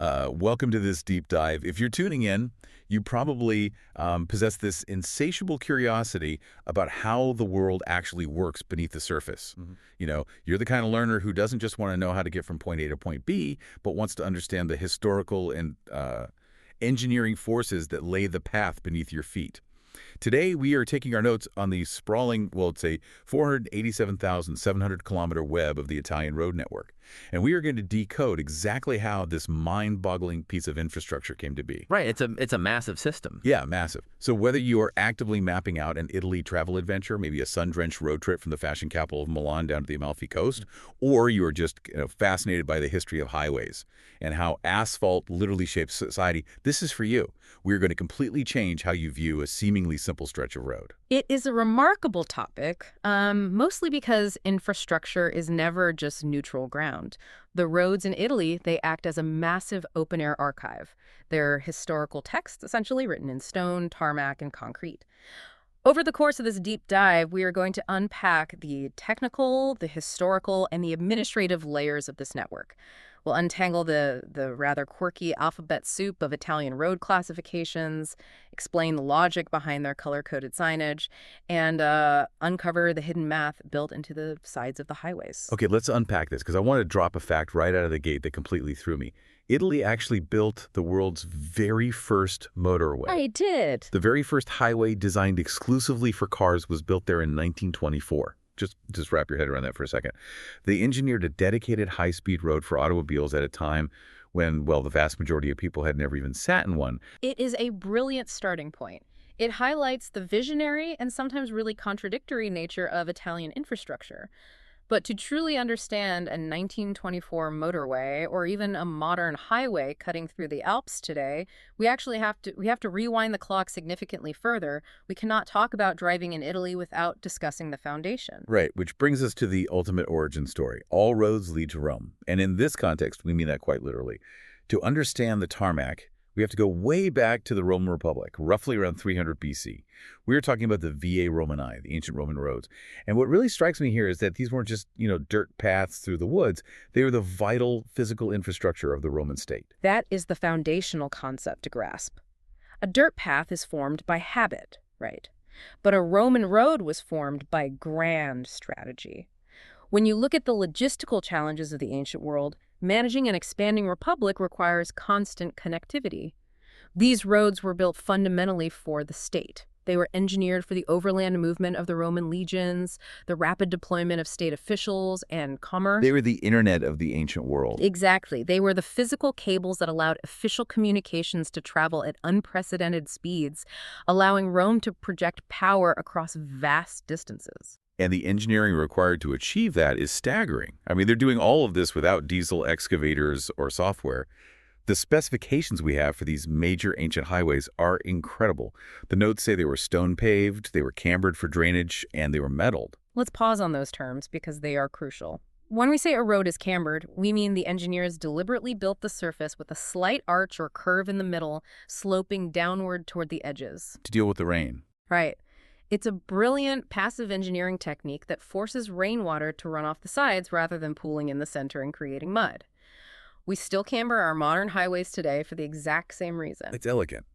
Welcome to this deep dive. If you're tuning in, you probably possess this insatiable curiosity about how the world actually works beneath the surface. You know, you're the kind of learner who doesn't just want to know how to get from point A to point B, but wants to understand the historical and engineering forces that lay the path beneath your feet. Today, we are taking our notes on the sprawling, well, it's a 487,700-kilometer web of the Italian road network. And we are going to decode exactly how this mind-boggling piece of infrastructure came to be. Right. It's a massive system. Yeah, massive. So whether you are actively mapping out an Italy travel adventure, maybe a sun-drenched road trip from the fashion capital of Milan down to the Amalfi Coast, or you are just fascinated by the history of highways and how asphalt literally shapes society, this is for you. We're going to completely change how you view a seemingly simple stretch of road. It is a remarkable topic, mostly because infrastructure is never just neutral ground. The roads in Italy, they act as a massive open-air archive. They're historical texts, essentially written in stone, tarmac, and concrete. Over the course of this deep dive, we are going to unpack the technical, the historical, and the administrative layers of this network. We'll untangle the rather quirky alphabet soup of Italian road classifications, explain the logic behind their color-coded signage, and uncover the hidden math built into the sides of the highways. Okay, let's unpack this, because I want to drop a fact right out of the gate that completely threw me. Italy actually built the world's very first motorway. I did. The very first highway designed exclusively for cars was built there in 1924. Just wrap your head around that for a second. They engineered a dedicated high-speed road for automobiles at a time when, well, the vast majority of people had never even sat in one. It is a brilliant starting point. It highlights the visionary and sometimes really contradictory nature of Italian infrastructure. But to truly understand a 1924 motorway or even a modern highway cutting through the Alps today, we have to rewind the clock significantly further. We cannot talk about driving in Italy without discussing the foundation. Right, which brings us to the ultimate origin story. All roads lead to Rome. And in this context, we mean that quite literally. To understand the tarmac, we have to go way back to the Roman Republic, roughly around 300 BC. We're talking about the Via Romani, the ancient Roman roads. And what really strikes me here is that these weren't just, dirt paths through the woods. They were the vital physical infrastructure of the Roman state. That is the foundational concept to grasp. A dirt path is formed by habit, right? But a Roman road was formed by grand strategy. When you look at the logistical challenges of the ancient world, managing an expanding republic requires constant connectivity. These roads were built fundamentally for the state. They were engineered for the overland movement of the Roman legions, the rapid deployment of state officials, and commerce. They were the internet of the ancient world. Exactly. They were the physical cables that allowed official communications to travel at unprecedented speeds, allowing Rome to project power across vast distances. And the engineering required to achieve that is staggering. I mean, they're doing all of this without diesel excavators or software. The specifications we have for these major ancient highways are incredible. The notes say they were stone-paved, they were cambered for drainage, and they were metalled. Let's pause on those terms because they are crucial. When we say a road is cambered, we mean the engineers deliberately built the surface with a slight arch or curve in the middle, sloping downward toward the edges. To deal with the rain. Right. It's a brilliant passive engineering technique that forces rainwater to run off the sides rather than pooling in the center and creating mud. We still camber our modern highways today for the exact same reason. It's elegant.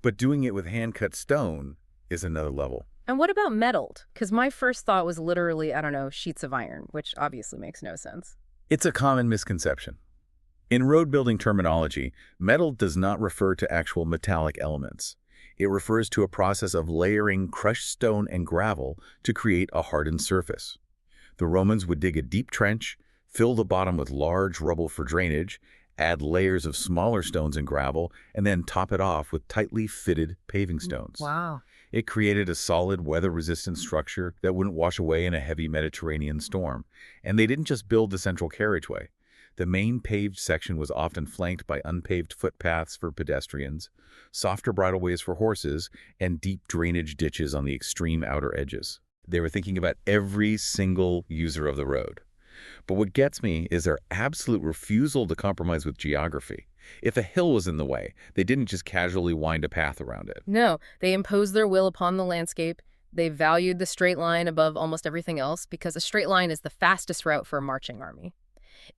But doing it with hand-cut stone is another level. And what about metalled? Because my first thought was literally, sheets of iron, which obviously makes no sense. It's a common misconception. In road-building terminology, metal does not refer to actual metallic elements. It refers to a process of layering crushed stone and gravel to create a hardened surface. The Romans would dig a deep trench, fill the bottom with large rubble for drainage, add layers of smaller stones and gravel, and then top it off with tightly fitted paving stones. Wow. It created a solid, weather-resistant structure that wouldn't wash away in a heavy Mediterranean storm. And they didn't just build the central carriageway. The main paved section was often flanked by unpaved footpaths for pedestrians, softer bridleways for horses, and deep drainage ditches on the extreme outer edges. They were thinking about every single user of the road. But what gets me is their absolute refusal to compromise with geography. If a hill was in the way, they didn't just casually wind a path around it. No, they imposed their will upon the landscape. They valued the straight line above almost everything else because a straight line is the fastest route for a marching army.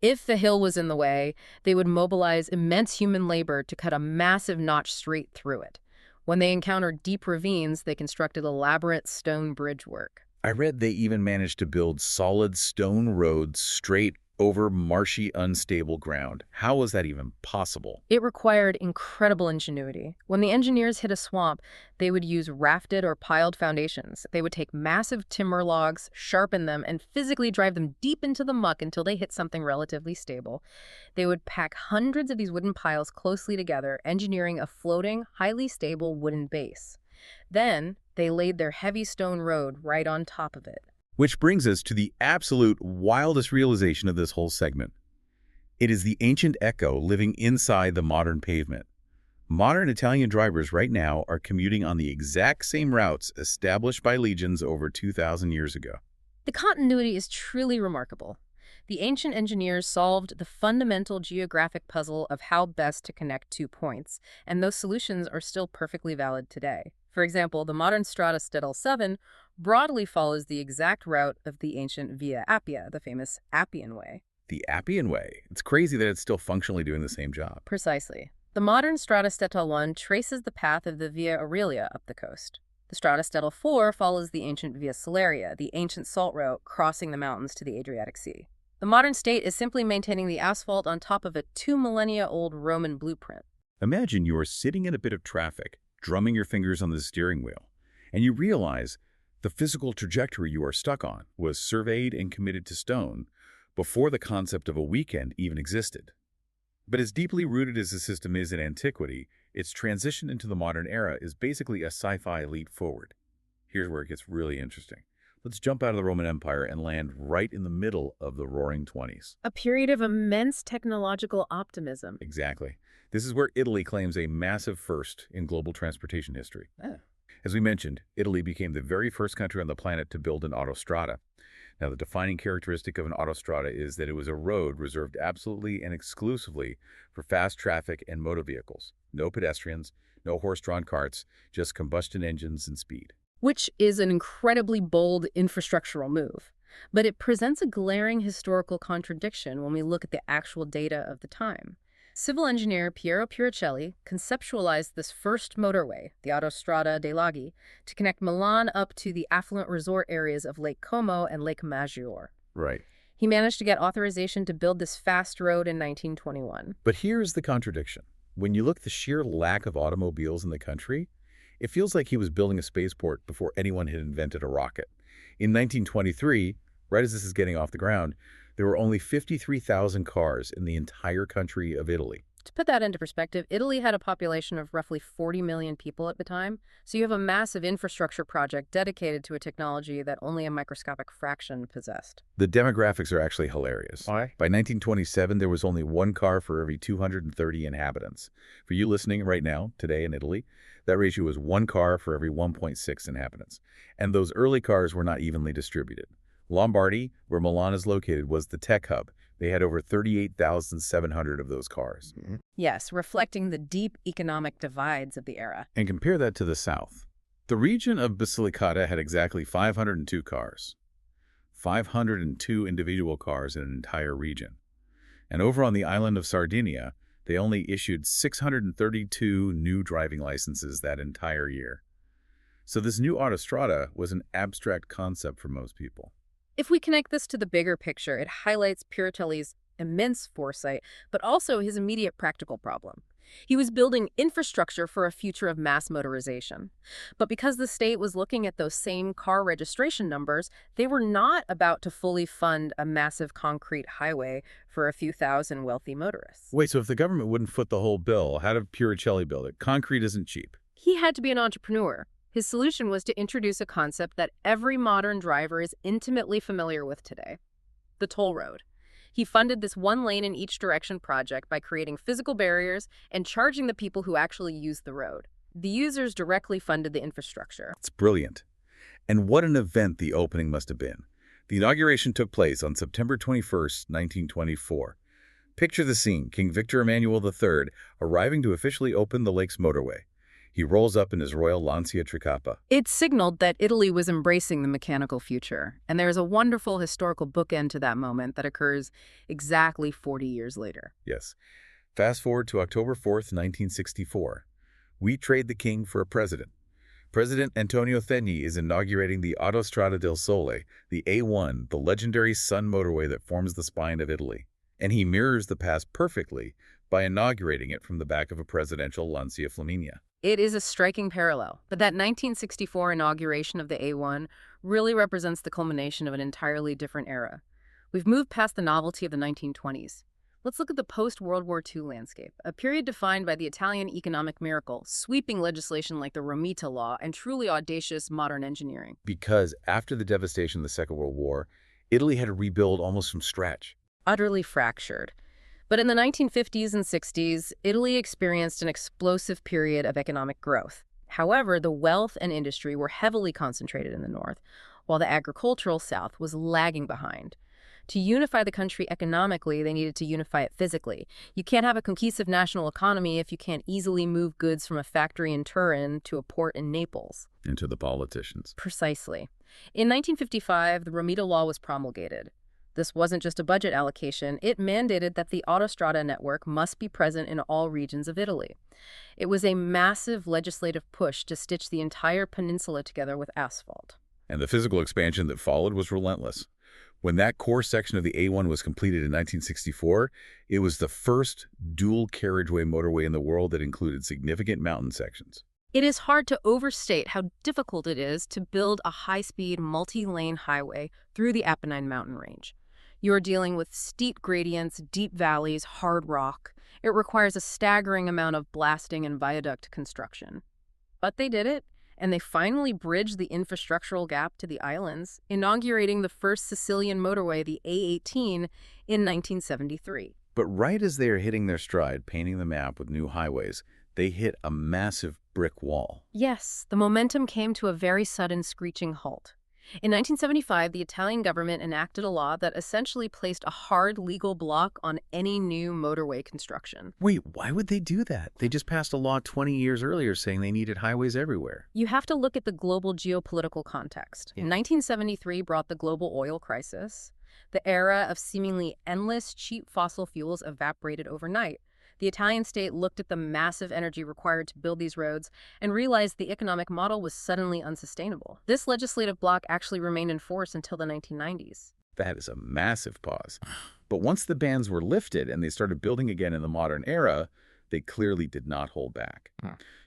If the hill was in the way, they would mobilize immense human labor to cut a massive notch straight through it. When they encountered deep ravines, they constructed elaborate stone bridge work. I read they even managed to build solid stone roads straight over marshy, unstable ground. How was that even possible? It required incredible ingenuity. When the engineers hit a swamp, they would use rafted or piled foundations. They would take massive timber logs, sharpen them, and physically drive them deep into the muck until they hit something relatively stable. They would pack hundreds of these wooden piles closely together, engineering a floating, highly stable wooden base. Then, they laid their heavy stone road right on top of it. Which brings us to the absolute wildest realization of this whole segment. It is the ancient echo living inside the modern pavement. Modern Italian drivers right now are commuting on the exact same routes established by legions over 2,000 years ago. The continuity is truly remarkable. The ancient engineers solved the fundamental geographic puzzle of how best to connect 2 points, and those solutions are still perfectly valid today. For example, the modern Strada Statale 7 broadly follows the exact route of the ancient Via Appia, the famous Appian Way. The Appian Way. It's crazy that it's still functionally doing the same job. Precisely. The modern Strada Statale 1 traces the path of the Via Aurelia up the coast. The Strada Statale 4 follows the ancient Via Salaria, the ancient salt route crossing the mountains to the Adriatic Sea. The modern state is simply maintaining the asphalt on top of a 2 millennia-old Roman blueprint. Imagine you are sitting in a bit of traffic, drumming your fingers on the steering wheel, and you realize the physical trajectory you are stuck on was surveyed and committed to stone before the concept of a weekend even existed. But as deeply rooted as the system is in antiquity, its transition into the modern era is basically a sci-fi leap forward. Here's where it gets really interesting. Let's jump out of the Roman Empire and land right in the middle of the Roaring '20s. A period of immense technological optimism. Exactly. This is where Italy claims a massive first in global transportation history. As we mentioned, Italy became the very first country on the planet to build an autostrada. Now, the defining characteristic of an autostrada is that it was a road reserved absolutely and exclusively for fast traffic and motor vehicles. No pedestrians, no horse-drawn carts, just combustion engines and speed. Which is an incredibly bold infrastructural move. But it presents a glaring historical contradiction when we look at the actual data of the time. Civil engineer Piero Puricelli conceptualized this first motorway, the Autostrada dei Laghi, to connect Milan up to the affluent resort areas of Lake Como and Lake Maggiore. Right. He managed to get authorization to build this fast road in 1921. But here's the contradiction. When you look at the sheer lack of automobiles in the country, it feels like he was building a spaceport before anyone had invented a rocket. In 1923, right as this is getting off the ground, there were only 53,000 cars in the entire country of Italy. To put that into perspective, Italy had a population of roughly 40 million people at the time, so you have a massive infrastructure project dedicated to a technology that only a microscopic fraction possessed. The demographics are actually hilarious. Why? By 1927, there was only 1 car for every 230 inhabitants. For you listening right now, today in Italy, that ratio was 1 car for every 1.6 inhabitants. And those early cars were not evenly distributed. Lombardy, where Milan is located, was the tech hub. They had over 38,700 of those cars. Yes, reflecting the deep economic divides of the era. And compare that to the south. The region of Basilicata had exactly 502 cars. 502 individual cars in an entire region. And over on the island of Sardinia, they only issued 632 new driving licenses that entire year. So this new autostrada was an abstract concept for most people. If we connect this to the bigger picture, it highlights Puricelli's immense foresight, but also his immediate practical problem. He was building infrastructure for a future of mass motorization. But because the state was looking at those same car registration numbers, they were not about to fully fund a massive concrete highway for a few thousand wealthy motorists. Wait, so if the government wouldn't foot the whole bill, how did Puricelli build it? Concrete isn't cheap. He had to be an entrepreneur. His solution was to introduce a concept that every modern driver is intimately familiar with today: the toll road. He funded this 1 lane in each direction project by creating physical barriers and charging the people who actually used the road. The users directly funded the infrastructure. It's brilliant. And what an event the opening must have been. The inauguration took place on September 21st, 1924. Picture the scene: King Victor Emmanuel III arriving to officially open the lake's motorway. He rolls up in his Royal Lancia Tricapa. It signaled that Italy was embracing the mechanical future, and there's a wonderful historical bookend to that moment that occurs exactly 40 years later. Yes. Fast forward to October 4th, 1964. We trade the king for a president. President Antonio Theni is inaugurating the Autostrada del Sole, the A1, the legendary sun motorway that forms the spine of Italy. And he mirrors the past perfectly by inaugurating it from the back of a presidential Lancia Flaminia. It is a striking parallel, but that 1964 inauguration of the A1 really represents the culmination of an entirely different era. We've moved past the novelty of the 1920s. Let's look at the post-World War II landscape, a period defined by the Italian economic miracle, sweeping legislation like the Romita Law, and truly audacious modern engineering. Because after the devastation of the Second World War, Italy had to rebuild almost from scratch. Utterly fractured. But in the 1950s and 60s, Italy experienced an explosive period of economic growth. However, the wealth and industry were heavily concentrated in the north, while the agricultural south was lagging behind. To unify the country economically, they needed to unify it physically. You can't have a cohesive national economy if you can't easily move goods from a factory in Turin to a port in Naples. And to the politicians. Precisely. In 1955, the Romita Law was promulgated. This wasn't just a budget allocation, it mandated that the Autostrada network must be present in all regions of Italy. It was a massive legislative push to stitch the entire peninsula together with asphalt. And the physical expansion that followed was relentless. When that core section of the A1 was completed in 1964, it was the first dual carriageway motorway in the world that included significant mountain sections. It is hard to overstate how difficult it is to build a high-speed, multi-lane highway through the Apennine mountain range. You're dealing with steep gradients, deep valleys, hard rock. It requires a staggering amount of blasting and viaduct construction. But they did it, and they finally bridged the infrastructural gap to the islands, inaugurating the first Sicilian motorway, the A18, in 1973. But right as they are hitting their stride, painting the map with new highways, they hit a massive brick wall. Yes, the momentum came to a very sudden screeching halt. In 1975, the Italian government enacted a law that essentially placed a hard legal block on any new motorway construction. Wait, why would they do that? They just passed a law 20 years earlier saying they needed highways everywhere. You have to look at the global geopolitical context. 1973 brought the global oil crisis. The era of seemingly endless, cheap fossil fuels evaporated overnight. The Italian state looked at the massive energy required to build these roads and realized the economic model was suddenly unsustainable. This legislative block actually remained in force until the 1990s. That is a massive pause. But once the bans were lifted and they started building again in the modern era, they clearly did not hold back.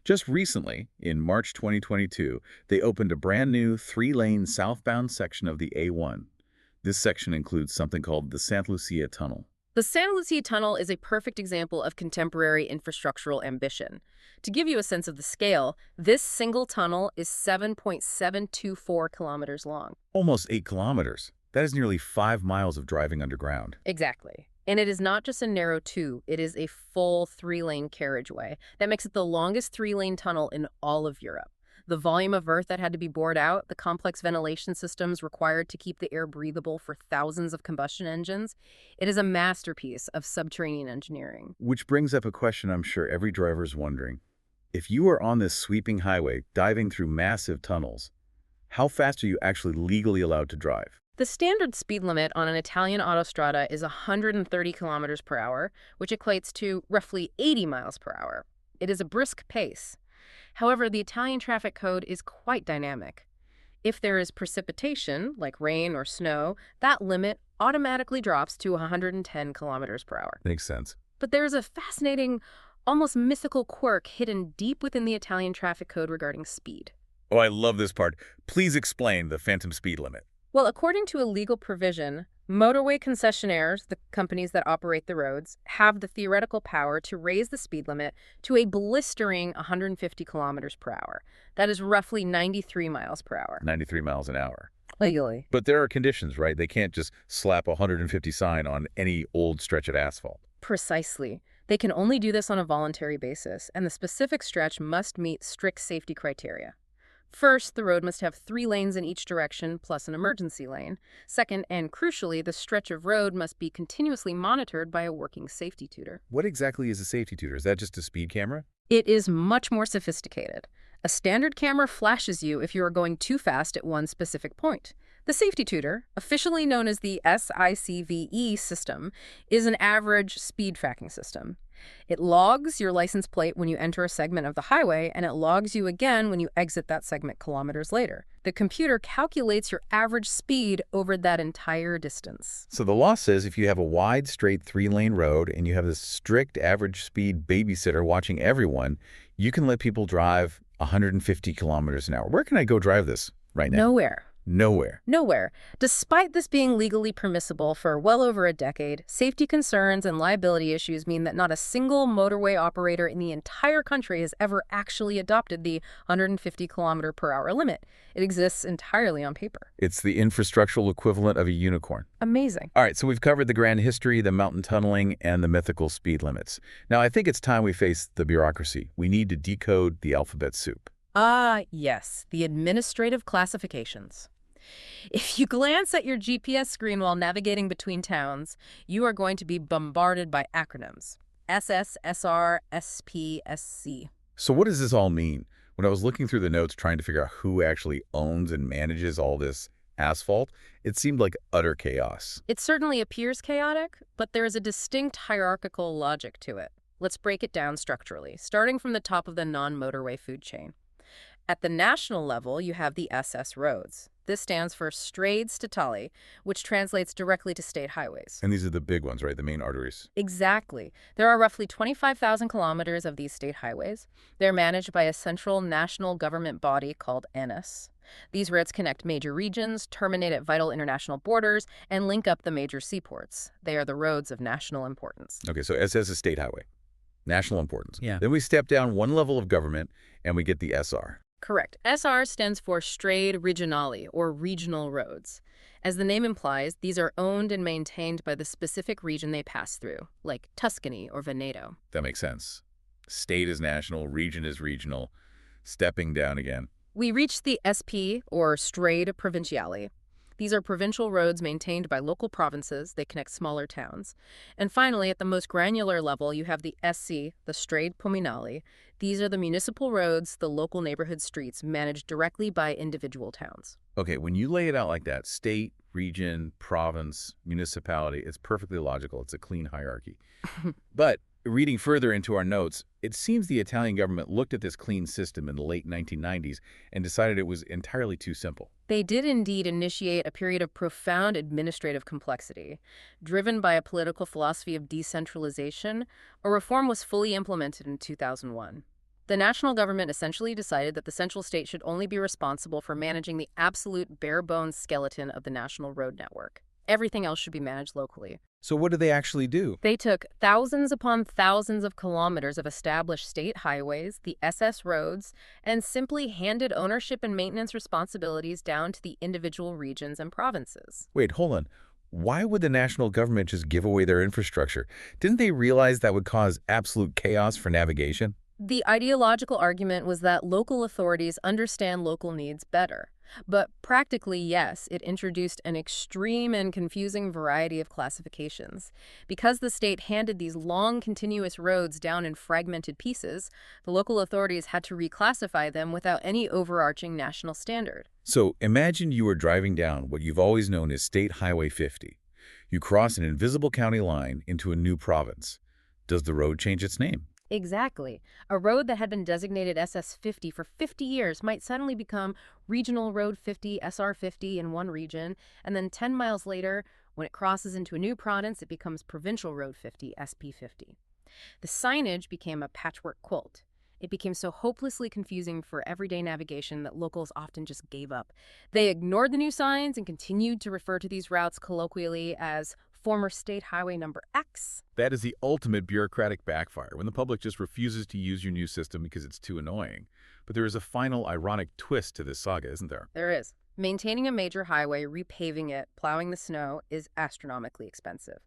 Just recently, in March 2022, they opened a brand new 3-lane southbound section of the A1. This section includes something called the Santa Lucia Tunnel. The Santa Lucia Tunnel is a perfect example of contemporary infrastructural ambition. To give you a sense of the scale, this single tunnel is 7.724 kilometers long. Almost 8 kilometers. That is nearly 5 miles of driving underground. Exactly. And it is not just a narrow tube, it is a full 3-lane carriageway. That makes it the longest 3-lane tunnel in all of Europe. The volume of earth that had to be bored out, the complex ventilation systems required to keep the air breathable for thousands of combustion engines, it is a masterpiece of subterranean engineering. Which brings up a question I'm sure every driver is wondering. If you are on this sweeping highway, diving through massive tunnels, how fast are you actually legally allowed to drive? The standard speed limit on an Italian autostrada is 130 kilometers per hour, which equates to roughly 80 miles per hour. It is a brisk pace. However, the Italian traffic code is quite dynamic. If there is precipitation, like rain or snow, that limit automatically drops to 110 kilometers per hour. Makes sense. But there is a fascinating, almost mythical quirk hidden deep within the Italian traffic code regarding speed. Oh, I love this part. Please explain the phantom speed limit. Well, according to a legal provision, motorway concessionaires, the companies that operate the roads, have the theoretical power to raise the speed limit to a blistering 150 kilometers per hour. That is roughly 93 miles per hour. 93 miles an hour. Legally. But there are conditions, right? They can't just slap a 150 sign on any old stretch of asphalt. Precisely. They can only do this on a voluntary basis, and the specific stretch must meet strict safety criteria. First, the road must have 3 lanes in each direction, plus an emergency lane. Second, and crucially, the stretch of road must be continuously monitored by a working safety tutor. What exactly is a safety tutor? Is that just a speed camera? It is much more sophisticated. A standard camera flashes you if you are going too fast at one specific point. The safety tutor, officially known as the SICVE system, is an average speed tracking system. It logs your license plate when you enter a segment of the highway, and it logs you again when you exit that segment kilometers later. The computer calculates your average speed over that entire distance. So the law says if you have a wide, straight 3-lane road and you have this strict average speed babysitter watching everyone, you can let people drive 150 kilometers an hour. Where can I go drive this right now? Nowhere. Nowhere. Nowhere. Despite this being legally permissible for well over a decade, safety concerns and liability issues mean that not a single motorway operator in the entire country has ever actually adopted the 150 kilometer per hour limit. It exists entirely on paper. It's the infrastructural equivalent of a unicorn. Amazing. All right, so we've covered the grand history, the mountain tunneling, and the mythical speed limits. Now, I think it's time we face the bureaucracy. We need to decode the alphabet soup. Ah, yes, the administrative classifications. If you glance at your GPS screen while navigating between towns, you are going to be bombarded by acronyms. SS, SR, SP, SC. So what does this all mean? When I was looking through the notes trying to figure out who actually owns and manages all this asphalt, it seemed like utter chaos. It certainly appears chaotic, but there is a distinct hierarchical logic to it. Let's break it down structurally, starting from the top of the non-motorway food chain. At the national level, you have the SS roads. This stands for strade statali, which translates directly to state highways. And these are the big ones, right? The main arteries. Exactly. There are roughly 25,000 kilometers of these state highways. They're managed by a central national government body called ANIS. These routes connect major regions, terminate at vital international borders, and link up the major seaports. They are the roads of national importance. Okay, so SS is state highway. National importance. Yeah. Then we step down one level of government and we get the SR. Correct. SR stands for strade regionali, or regional roads. As the name implies, these are owned and maintained by the specific region they pass through, like Tuscany or Veneto. That makes sense. State is national, region is regional. Stepping down again. We reach the SP, or strade provinciali. These are provincial roads maintained by local provinces. They connect smaller towns. And finally, at the most granular level, you have the SC, the strade comunali. These are the municipal roads, the local neighborhood streets, managed directly by individual towns. Okay, when you lay it out like that, state, region, province, municipality, it's perfectly logical. It's a clean hierarchy. But reading further into our notes, it seems the Italian government looked at this clean system in the late 1990s and decided it was entirely too simple. They did indeed initiate a period of profound administrative complexity. Driven by a political philosophy of decentralization, a reform was fully implemented in 2001. The national government essentially decided that the central state should only be responsible for managing the absolute bare-bones skeleton of the national road network. Everything else should be managed locally. So what did they actually do? They took thousands upon thousands of kilometers of established state highways, the SS roads, and simply handed ownership and maintenance responsibilities down to the individual regions and provinces. Wait, hold on. Why would the national government just give away their infrastructure? Didn't they realize that would cause absolute chaos for navigation? The ideological argument was that local authorities understand local needs better. But practically, yes, it introduced an extreme and confusing variety of classifications. Because the state handed these long, continuous roads down in fragmented pieces, the local authorities had to reclassify them without any overarching national standard. So imagine you are driving down what you've always known as State Highway 50. You cross an invisible county line into a new province. Does the road change its name? Exactly. A road that had been designated SS50 for 50 years might suddenly become Regional Road 50, SR50 in one region, and then 10 miles later, when it crosses into a new province, it becomes Provincial Road 50, SP50. The signage became a patchwork quilt. It became so hopelessly confusing for everyday navigation that locals often just gave up. They ignored the new signs and continued to refer to these routes colloquially as former State Highway number X. That is the ultimate bureaucratic backfire, when the public just refuses to use your new system because it's too annoying. But there is a final ironic twist to this saga, isn't there? There is. Maintaining a major highway, repaving it, plowing the snow is astronomically expensive.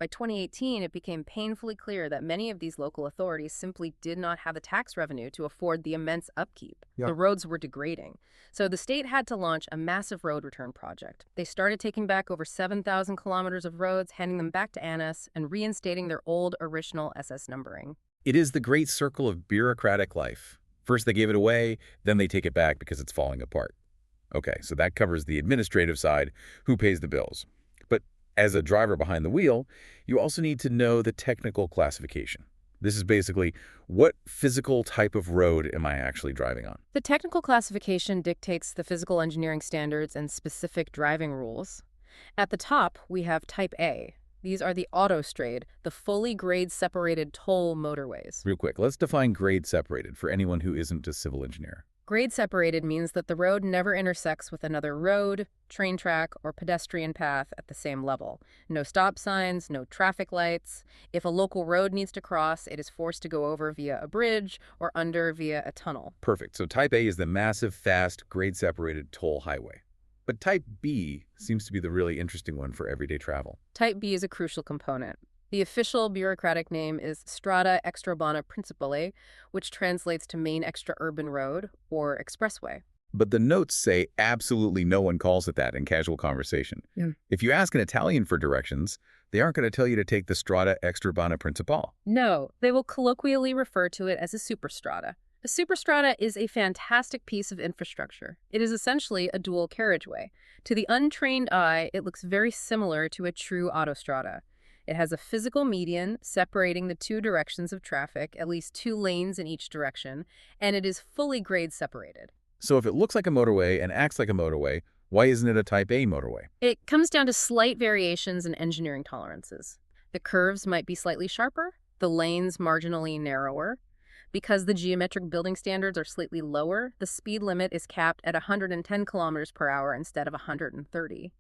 By 2018, it became painfully clear that many of these local authorities simply did not have the tax revenue to afford the immense upkeep. Yep. The roads were degrading. So the state had to launch a massive road return project. They started taking back over 7,000 kilometers of roads, handing them back to ANIS, and reinstating their old original SS numbering. It is the great circle of bureaucratic life. First they give it away, then they take it back because it's falling apart. Okay, so that covers the administrative side, who pays the bills. But as a driver behind the wheel, you also need to know the technical classification. This is basically, what physical type of road am I actually driving on? The technical classification dictates the physical engineering standards and specific driving rules. At the top, we have Type A. These are the Autostrade, the fully grade-separated toll motorways. Real quick, let's define grade separated for anyone who isn't a civil engineer. Grade-separated means that the road never intersects with another road, train track, or pedestrian path at the same level. No stop signs, no traffic lights. If a local road needs to cross, it is forced to go over via a bridge or under via a tunnel. Perfect. So Type A is the massive, fast, grade-separated toll highway. But Type B seems to be the really interesting one for everyday travel. Type B is a crucial component. The official bureaucratic name is Strada Extraurbana Principale, which translates to main extra-urban road or expressway. But the notes say absolutely no one calls it that in casual conversation. Yeah. If you ask an Italian for directions, they aren't going to tell you to take the Strada Extraurbana Principale. No, they will colloquially refer to it as a superstrada. A superstrada is a fantastic piece of infrastructure. It is essentially a dual carriageway. To the untrained eye, it looks very similar to a true autostrada. It has a physical median separating the two directions of traffic, at least 2 lanes in each direction, and it is fully grade separated. So if it looks like a motorway and acts like a motorway, why isn't it a Type A motorway? It comes down to slight variations in engineering tolerances. The curves might be slightly sharper, the lanes marginally narrower. Because the geometric building standards are slightly lower, the speed limit is capped at 110 kilometers per hour instead of 130.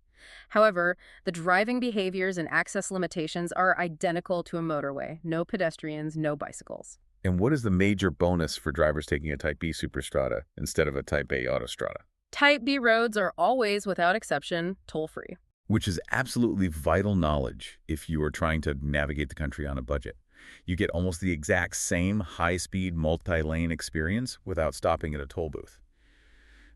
However, the driving behaviors and access limitations are identical to a motorway. No pedestrians, no bicycles. And what is the major bonus for drivers taking a Type B Superstrada instead of a Type A Autostrada? Type B roads are always, without exception, toll-free. Which is absolutely vital knowledge if you are trying to navigate the country on a budget. You get almost the exact same high-speed, multi-lane experience without stopping at a toll booth.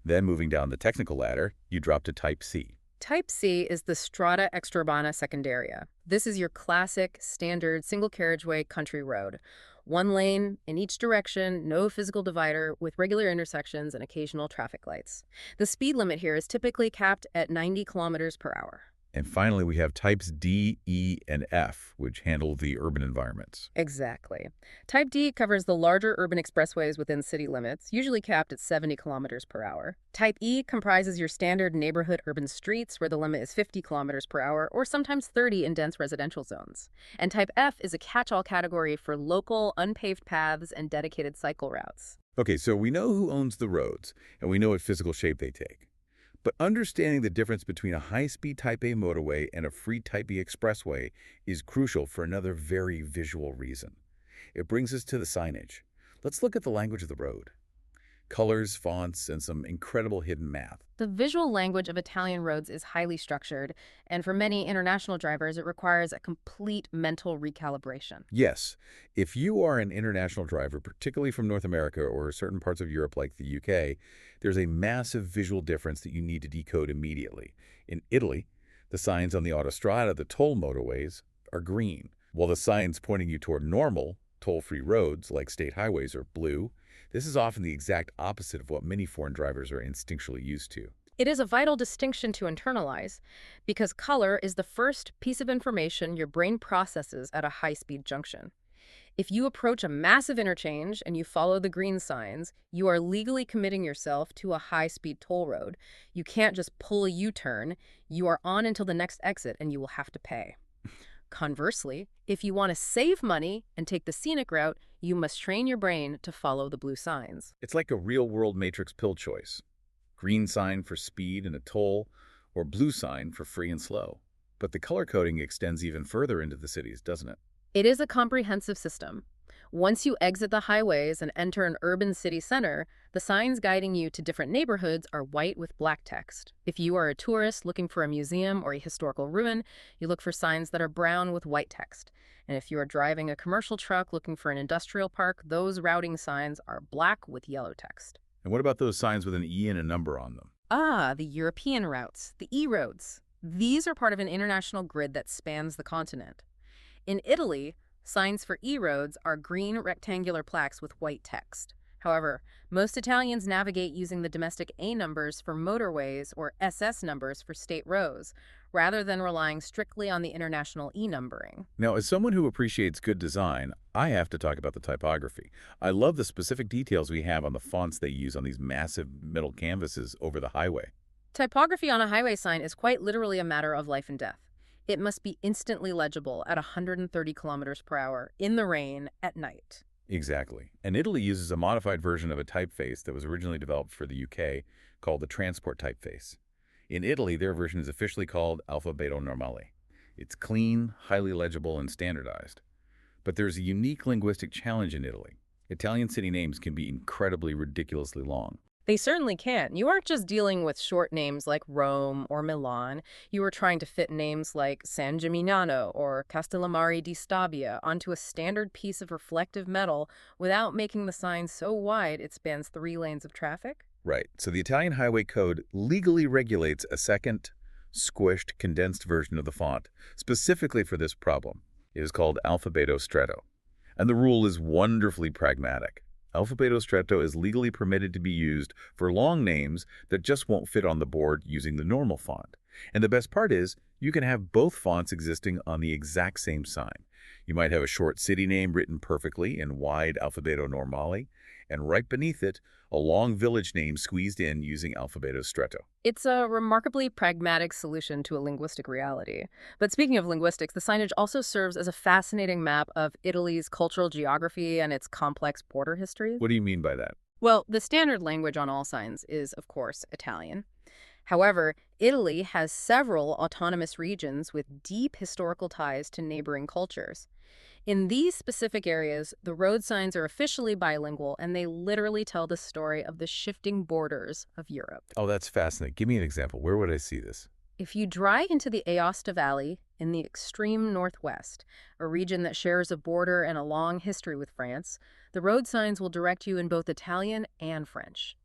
Then moving down the technical ladder, you drop to Type C. Type C is the Strada Extraurbana Secondaria. This is your classic, standard, single carriageway country road. 1 lane in each direction, no physical divider, with regular intersections and occasional traffic lights. The speed limit here is typically capped at 90 kilometers per hour. And finally, we have Types D, E, and F, which handle the urban environments. Exactly. Type D covers the larger urban expressways within city limits, usually capped at 70 kilometers per hour. Type E comprises your standard neighborhood urban streets, where the limit is 50 kilometers per hour, or sometimes 30 in dense residential zones. And Type F is a catch-all category for local, unpaved paths and dedicated cycle routes. Okay, so we know who owns the roads, and we know what physical shape they take. But understanding the difference between a high-speed Type A motorway and a free Type B expressway is crucial for another very visual reason. It brings us to the signage. Let's look at the language of the road. Colors, fonts, and some incredible hidden math. The visual language of Italian roads is highly structured, and for many international drivers, it requires a complete mental recalibration. Yes, if you are an international driver, particularly from North America or certain parts of Europe like the UK, there's a massive visual difference that you need to decode immediately. In Italy, the signs on the Autostrada, the toll motorways, are green, while the signs pointing you toward normal, toll-free roads like state highways are blue. This is often the exact opposite of what many foreign drivers are instinctually used to. It is a vital distinction to internalize, because color is the first piece of information your brain processes at a high-speed junction. If you approach a massive interchange and you follow the green signs, you are legally committing yourself to a high-speed toll road. You can't just pull a U-turn. You are on until the next exit, and you will have to pay. Conversely, if you want to save money and take the scenic route, you must train your brain to follow the blue signs. It's like a real-world matrix pill choice. Green sign for speed and a toll, or blue sign for free and slow. But the color coding extends even further into the cities, doesn't it? It is a comprehensive system. Once you exit the highways and enter an urban city center, the signs guiding you to different neighborhoods are white with black text. If you are a tourist looking for a museum or a historical ruin, you look for signs that are brown with white text. And if you are driving a commercial truck looking for an industrial park, those routing signs are black with yellow text. And what about those signs with an E and a number on them? Ah, the European routes, the E-roads. These are part of an international grid that spans the continent. In Italy, Signs for E-roads are green rectangular plaques with white text. However, most Italians navigate using the domestic A numbers for motorways or SS numbers for state roads, rather than relying strictly on the international E numbering. Now, as someone who appreciates good design, I have to talk about the typography. I love the specific details we have on the fonts they use on these massive metal canvases over the highway. Typography on a highway sign is quite literally a matter of life and death. It must be instantly legible at 130 kilometers per hour, in the rain, at night. Exactly. And Italy uses a modified version of a typeface that was originally developed for the UK called the transport typeface. In Italy, their version is officially called Alfabeto Normale. It's clean, highly legible, and standardized. But there's a unique linguistic challenge in Italy. Italian city names can be incredibly ridiculously long. They certainly can. You aren't just dealing with short names like Rome or Milan. You are trying to fit names like San Gimignano or Castellamare di Stabia onto a standard piece of reflective metal without making the sign so wide it spans 3 lanes of traffic. Right. So the Italian Highway Code legally regulates a second, squished, condensed version of the font, specifically for this problem. It is called Alfabeto Stretto. And the rule is wonderfully pragmatic. Alfabeto Stretto is legally permitted to be used for long names that just won't fit on the board using the normal font. And the best part is, you can have both fonts existing on the exact same sign. You might have a short city name written perfectly in wide Alfabeto Normale, and right beneath it, a long village name squeezed in using Alfabeto Stretto. It's a remarkably pragmatic solution to a linguistic reality. But speaking of linguistics, the signage also serves as a fascinating map of Italy's cultural geography and its complex border history. What do you mean by that? Well, the standard language on all signs is, of course, Italian. However, Italy has several autonomous regions with deep historical ties to neighboring cultures. In these specific areas, the road signs are officially bilingual, and they literally tell the story of the shifting borders of Europe. Oh, that's fascinating. Give me an example. Where would I see this? If you drive into the Aosta Valley in the extreme northwest, a region that shares a border and a long history with France, the road signs will direct you in both Italian and French.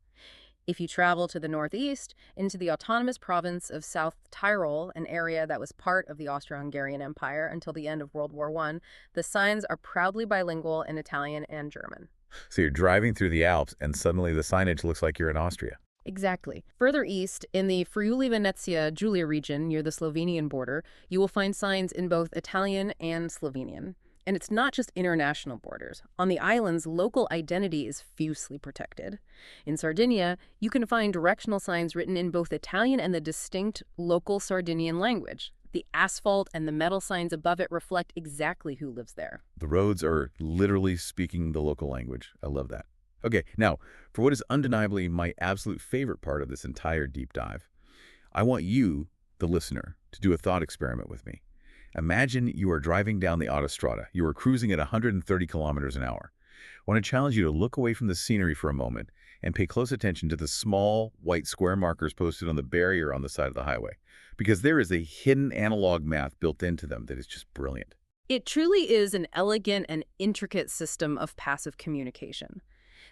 If you travel to the northeast, into the autonomous province of South Tyrol, an area that was part of the Austro-Hungarian Empire until the end of World War I, the signs are proudly bilingual in Italian and German. So you're driving through the Alps, and suddenly the signage looks like you're in Austria. Exactly. Further east, in the Friuli-Venezia Giulia region near the Slovenian border, you will find signs in both Italian and Slovenian. And it's not just international borders. On the islands, local identity is fiercely protected. In Sardinia, you can find directional signs written in both Italian and the distinct local Sardinian language. The asphalt and the metal signs above it reflect exactly who lives there. The roads are literally speaking the local language. I love that. Okay, now, for what is undeniably my absolute favorite part of this entire deep dive, I want you, the listener, to do a thought experiment with me. Imagine you are driving down the Autostrada. You are cruising at 130 kilometers an hour. I want to challenge you to look away from the scenery for a moment and pay close attention to the small white square markers posted on the barrier on the side of the highway, because there is a hidden analog math built into them that is just brilliant. It truly is an elegant and intricate system of passive communication.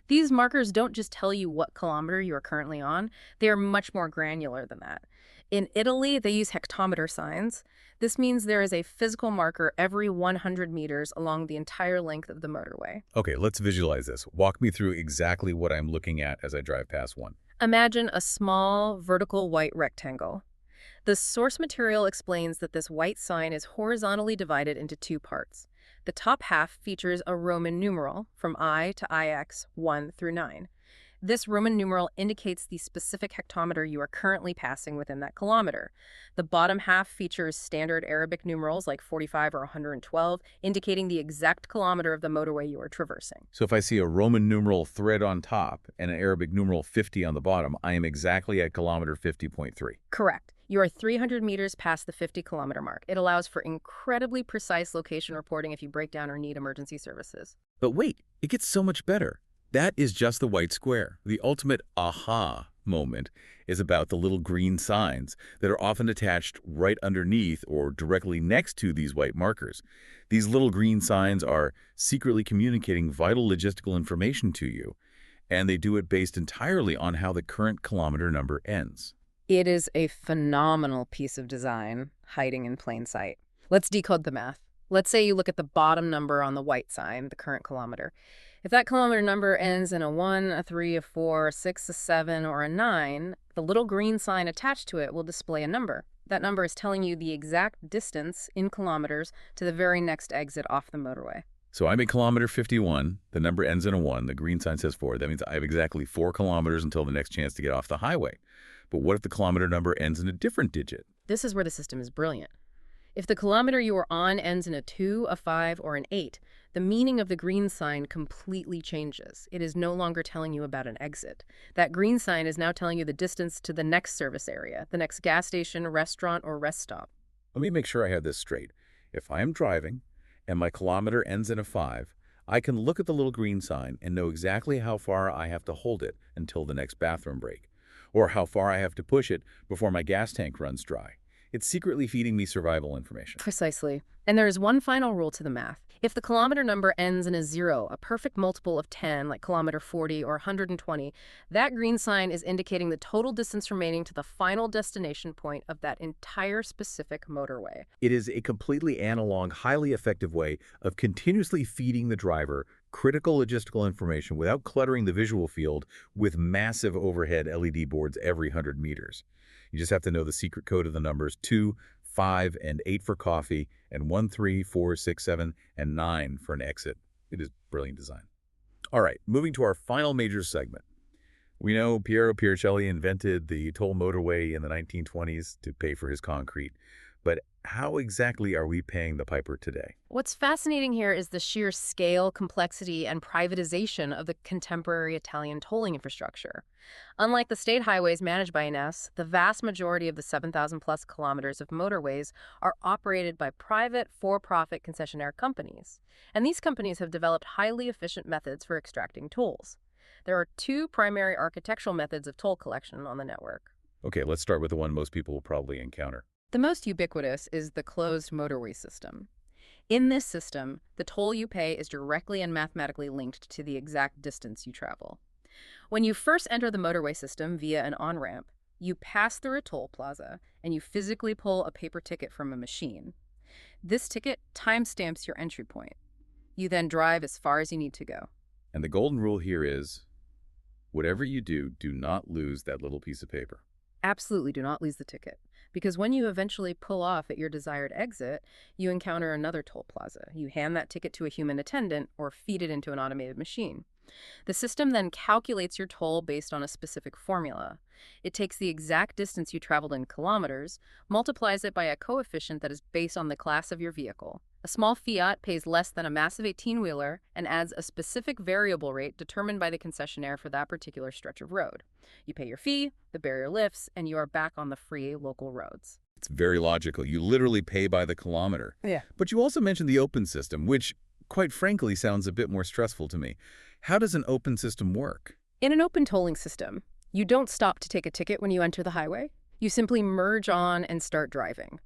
These markers don't just tell you what kilometer you are currently on, they are much more granular than that. In Italy, they use hectometer signs. This means there is a physical marker every 100 meters along the entire length of the motorway. Okay, let's visualize this. Walk me through exactly what I'm looking at as I drive past one. Imagine a small vertical white rectangle. The source material explains that this white sign is horizontally divided into 2 parts. The top half features a Roman numeral from I to IX 1 through 9. This Roman numeral indicates the specific hectometer you are currently passing within that kilometer. The bottom half features standard Arabic numerals like 45 or 112, indicating the exact kilometer of the motorway you are traversing. So if I see a Roman numeral thread on top and an Arabic numeral 50 on the bottom, I am exactly at kilometer 50.3. Correct. You are 300 meters past the 50-kilometer mark. It allows for incredibly precise location reporting if you break down or need emergency services. But wait, it gets so much better. That is just the white square. The ultimate aha moment is about the little green signs that are often attached right underneath or directly next to these white markers. These little green signs are secretly communicating vital logistical information to you, and they do it based entirely on how the current kilometer number ends. It is a phenomenal piece of design hiding in plain sight. Let's decode the math. Let's say you look at the bottom number on the white sign, the current kilometer. If that kilometer number ends in a 1, a 3, a 4, a 6, a 7, or a 9, the little green sign attached to it will display a number. That number is telling you the exact distance in kilometers to the very next exit off the motorway. So I'm at kilometer 51, the number ends in a 1, the green sign says 4. That means I have exactly 4 kilometers until the next chance to get off the highway. But what if the kilometer number ends in a different digit? This is where the system is brilliant. If the kilometer you are on ends in a 2, a 5, or an 8, the meaning of the green sign completely changes. It is no longer telling you about an exit. That green sign is now telling you the distance to the next service area, the next gas station, restaurant, or rest stop. Let me make sure I have this straight. If I am driving and my kilometer ends in a 5, I can look at the little green sign and know exactly how far I have to hold it until the next bathroom break, or how far I have to push it before my gas tank runs dry. It's secretly feeding me survival information. Precisely. And there is one final rule to the math. If the kilometer number ends in a 0, a perfect multiple of 10, like kilometer 40 or 120, that green sign is indicating the total distance remaining to the final destination point of that entire specific motorway. It is a completely analog, highly effective way of continuously feeding the driver critical logistical information without cluttering the visual field with massive overhead LED boards every 100 meters. You just have to know the secret code of the numbers 2, 5, and 8 for coffee, and 1, 3, 4, 6, 7, and 9 for an exit. It is brilliant design. All right, moving to our final major segment. We know Piero Puricelli invented the toll motorway in the 1920s to pay for his concrete. But how exactly are we paying the piper today? What's fascinating here is the sheer scale, complexity, and privatization of the contemporary Italian tolling infrastructure. Unlike the state highways managed by INS, the vast majority of the 7,000-plus kilometers of motorways are operated by private, for-profit concessionaire companies. And these companies have developed highly efficient methods for extracting tolls. There are 2 primary architectural methods of toll collection on the network. Okay, let's start with the one most people will probably encounter. The most ubiquitous is the closed motorway system. In this system, the toll you pay is directly and mathematically linked to the exact distance you travel. When you first enter the motorway system via an on-ramp, you pass through a toll plaza and you physically pull a paper ticket from a machine. This ticket timestamps your entry point. You then drive as far as you need to go. And the golden rule here is, whatever you do, do not lose that little piece of paper. Absolutely do not lose the ticket, because when you eventually pull off at your desired exit, you encounter another toll plaza. You hand that ticket to a human attendant or feed it into an automated machine. The system then calculates your toll based on a specific formula. It takes the exact distance you traveled in kilometers, multiplies it by a coefficient that is based on the class of your vehicle. A small Fiat pays less than a massive 18-wheeler and adds a specific variable rate determined by the concessionaire for that particular stretch of road. You pay your fee, the barrier lifts, and you are back on the free local roads. It's very logical. You literally pay by the kilometer. Yeah. But you also mentioned the open system, which, quite frankly, sounds a bit more stressful to me. How does an open system work? In an open tolling system, you don't stop to take a ticket when you enter the highway. You simply merge on and start driving.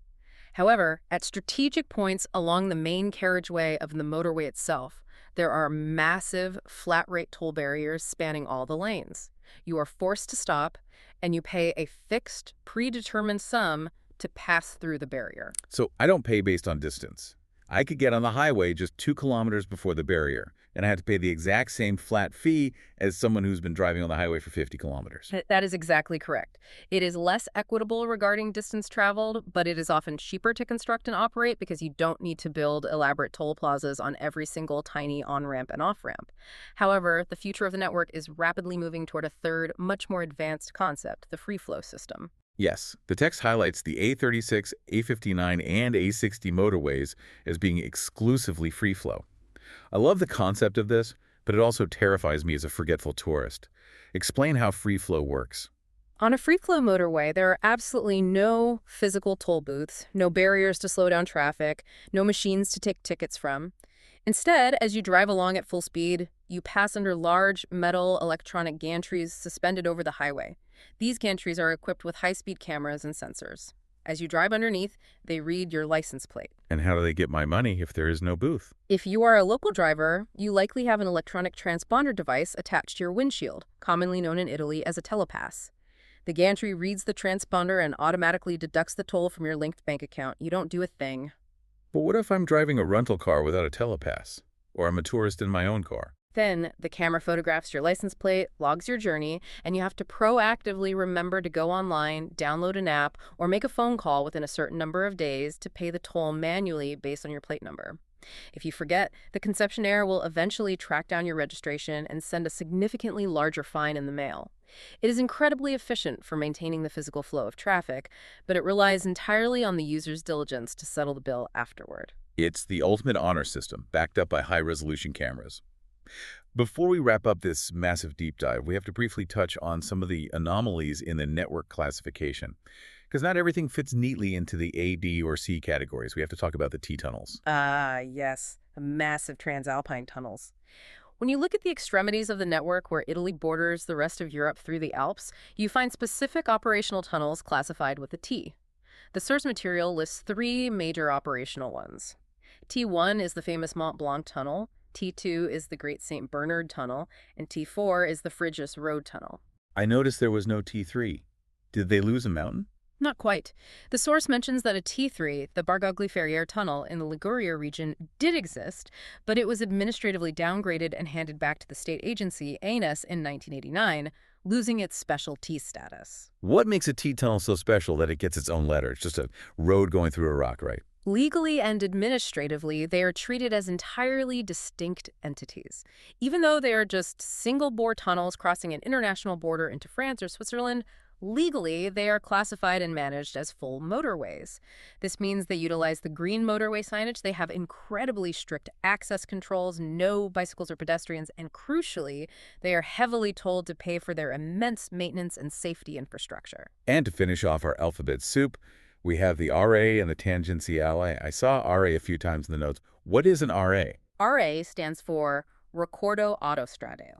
However, at strategic points along the main carriageway of the motorway itself, there are massive flat-rate toll barriers spanning all the lanes. You are forced to stop, and you pay a fixed, predetermined sum to pass through the barrier. So I don't pay based on distance. I could get on the highway just 2 kilometers before the barrier, and I have to pay the exact same flat fee as someone who's been driving on the highway for 50 kilometers. That is exactly correct. It is less equitable regarding distance traveled, but it is often cheaper to construct and operate because you don't need to build elaborate toll plazas on every single tiny on-ramp and off-ramp. However, the future of the network is rapidly moving toward a third, much more advanced concept, the free flow system. Yes, the text highlights the A36, A59, and A60 motorways as being exclusively free flow. I love the concept of this, but it also terrifies me as a forgetful tourist. Explain how free flow works. On a free flow motorway, there are absolutely no physical toll booths, no barriers to slow down traffic, no machines to take tickets from. Instead, as you drive along at full speed, you pass under large metal electronic gantries suspended over the highway. These gantries are equipped with high-speed cameras and sensors. As you drive underneath, they read your license plate. And how do they get my money if there is no booth? If you are a local driver, you likely have an electronic transponder device attached to your windshield, commonly known in Italy as a telepass. The gantry reads the transponder and automatically deducts the toll from your linked bank account. You don't do a thing. But what if I'm driving a rental car without a telepass? Or I'm a tourist in my own car? Then the camera photographs your license plate, logs your journey, and you have to proactively remember to go online, download an app, or make a phone call within a certain number of days to pay the toll manually based on your plate number. If you forget, the concessionaire will eventually track down your registration and send a significantly larger fine in the mail. It is incredibly efficient for maintaining the physical flow of traffic, but it relies entirely on the user's diligence to settle the bill afterward. It's the ultimate honor system, backed up by high-resolution cameras. Before we wrap up this massive deep dive, we have to briefly touch on some of the anomalies in the network classification. Because not everything fits neatly into the A, D, or C categories. We have to talk about the T-tunnels. Ah, yes, the massive transalpine tunnels. When you look at the extremities of the network where Italy borders the rest of Europe through the Alps, you find specific operational tunnels classified with a T. The source material lists three major operational ones. T1 is the famous Mont Blanc Tunnel, T2 is the Great St. Bernard Tunnel, and T4 is the Frejus Road Tunnel. I noticed there was no T3. Did they lose a mountain? Not quite. The source mentions that a T3, the Bargogli-Ferriere Tunnel in the Liguria region, did exist, but it was administratively downgraded and handed back to the state agency, ANS, in 1989, losing its special T status. What makes a T-tunnel so special that it gets its own letter? It's just a road going through a rock, right? Legally and administratively, they are treated as entirely distinct entities. Even though they are just single-bore tunnels crossing an international border into France or Switzerland, legally, they are classified and managed as full motorways. This means they utilize the green motorway signage, they have incredibly strict access controls, no bicycles or pedestrians, and crucially, they are heavily tolled to pay for their immense maintenance and safety infrastructure. And to finish off our alphabet soup, we have the RA and the tangentiale. I saw RA a few times in the notes. What is an RA? RA stands for Raccordo Autostrade.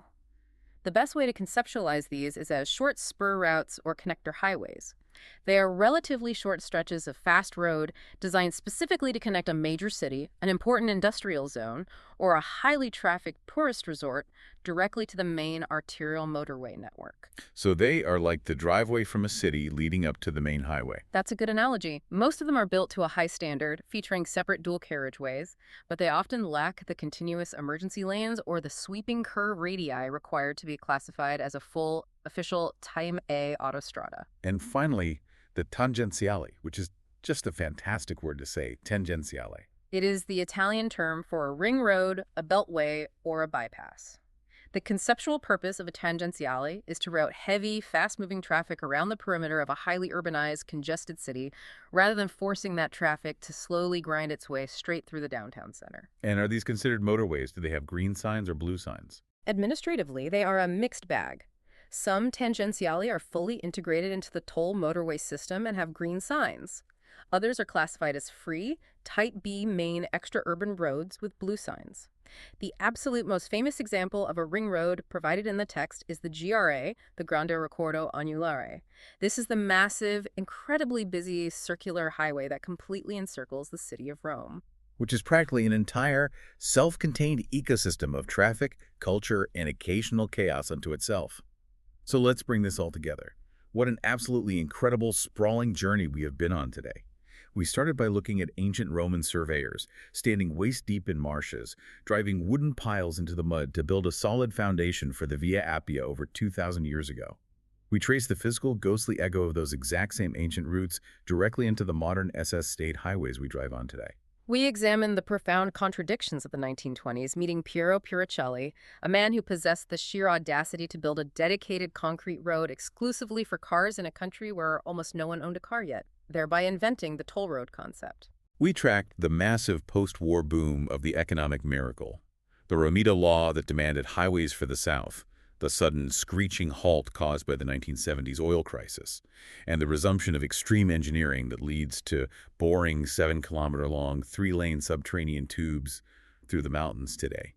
The best way to conceptualize these is as short spur routes or connector highways. They are relatively short stretches of fast road designed specifically to connect a major city, an important industrial zone, or a highly trafficked tourist resort directly to the main arterial motorway network. So they are like the driveway from a city leading up to the main highway. That's a good analogy. Most of them are built to a high standard, featuring separate dual carriageways, but they often lack the continuous emergency lanes or the sweeping curve radii required to be classified as a full, official Type A autostrada. And finally, the tangentiale, which is just a fantastic word to say, tangentiale. It is the Italian term for a ring road, a beltway, or a bypass. The conceptual purpose of a tangentiale is to route heavy, fast-moving traffic around the perimeter of a highly urbanized, congested city, rather than forcing that traffic to slowly grind its way straight through the downtown center. And are these considered motorways? Do they have green signs or blue signs? Administratively, they are a mixed bag. Some tangentiali are fully integrated into the toll motorway system and have green signs. Others are classified as free, Type B main extra-urban roads with blue signs. The absolute most famous example of a ring road provided in the text is the GRA, the Grande Raccordo Anulare. This is the massive, incredibly busy circular highway that completely encircles the city of Rome. Which is practically an entire self-contained ecosystem of traffic, culture, and occasional chaos unto itself. So let's bring this all together. What an absolutely incredible, sprawling journey we have been on today. We started by looking at ancient Roman surveyors, standing waist-deep in marshes, driving wooden piles into the mud to build a solid foundation for the Via Appia over 2,000 years ago. We traced the physical, ghostly echo of those exact same ancient routes directly into the modern SS state highways we drive on today. We examined the profound contradictions of the 1920s, meeting Piero Puricelli, a man who possessed the sheer audacity to build a dedicated concrete road exclusively for cars in a country where almost no one owned a car yet, thereby inventing the toll road concept. We tracked the massive post-war boom of the economic miracle, the Romita Law that demanded highways for the South, the sudden screeching halt caused by the 1970s oil crisis, and the resumption of extreme engineering that leads to boring 7-kilometer-long, 3-lane subterranean tubes through the mountains today.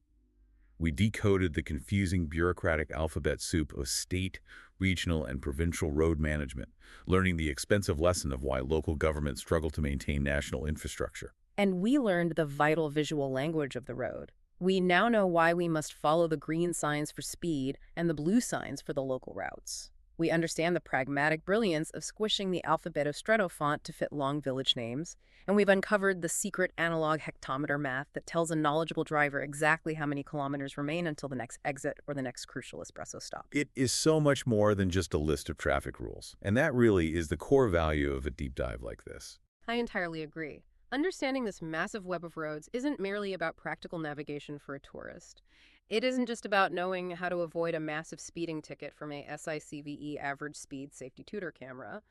We decoded the confusing bureaucratic alphabet soup of state, regional, and provincial road management, learning the expensive lesson of why local governments struggle to maintain national infrastructure. And we learned the vital visual language of the road. We now know why we must follow the green signs for speed and the blue signs for the local routes. We understand the pragmatic brilliance of squishing the alphabet of Stratofont to fit long village names, and we've uncovered the secret analog hectometer math that tells a knowledgeable driver exactly how many kilometers remain until the next exit or the next crucial espresso stop. It is so much more than just a list of traffic rules, and that really is the core value of a deep dive like this. I entirely agree. Understanding this massive web of roads isn't merely about practical navigation for a tourist. It isn't just about knowing how to avoid a massive speeding ticket from a SICVE average speed safety tutor camera,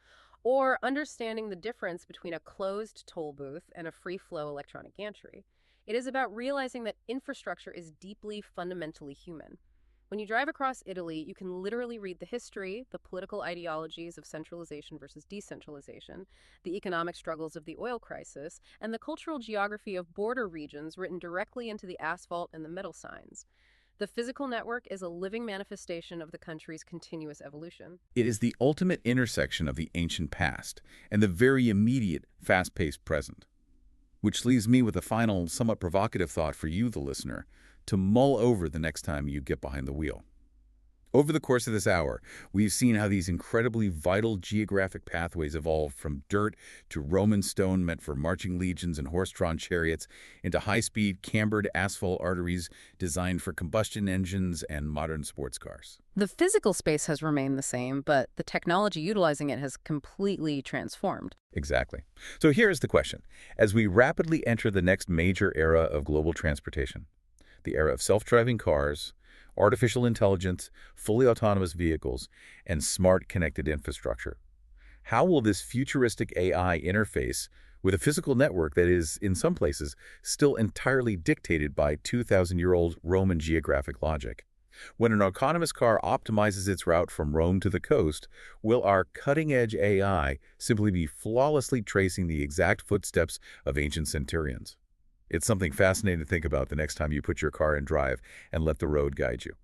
or understanding the difference between a closed toll booth and a free-flow electronic gantry. It is about realizing that infrastructure is deeply, fundamentally human. When you drive across Italy, you can literally read the history, the political ideologies of centralization versus decentralization, the economic struggles of the oil crisis, and the cultural geography of border regions written directly into the asphalt and the metal signs. The physical network is a living manifestation of the country's continuous evolution. It is the ultimate intersection of the ancient past and the very immediate, fast-paced present. Which leaves me with a final, somewhat provocative thought for you, the listener, to mull over the next time you get behind the wheel. Over the course of this hour, we've seen how these incredibly vital geographic pathways evolved from dirt to Roman stone meant for marching legions and horse-drawn chariots into high-speed, cambered asphalt arteries designed for combustion engines and modern sports cars. The physical space has remained the same, but the technology utilizing it has completely transformed. Exactly. So here's the question. As we rapidly enter the next major era of global transportation, the era of self-driving cars, artificial intelligence, fully autonomous vehicles, and smart connected infrastructure, how will this futuristic AI interface with a physical network that is, in some places, still entirely dictated by 2,000-year-old Roman geographic logic? When an autonomous car optimizes its route from Rome to the coast, will our cutting-edge AI simply be flawlessly tracing the exact footsteps of ancient centurions? It's something fascinating to think about the next time you put your car in drive and let the road guide you.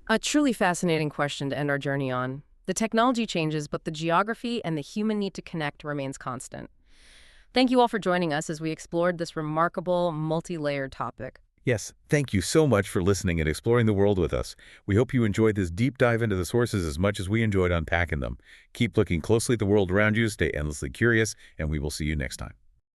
A truly fascinating question to end our journey on. The technology changes, but the geography and the human need to connect remains constant. Thank you all for joining us as we explored this remarkable, multi-layered topic. Yes, thank you so much for listening and exploring the world with us. We hope you enjoyed this deep dive into the sources as much as we enjoyed unpacking them. Keep looking closely at the world around you, stay endlessly curious, and we will see you next time.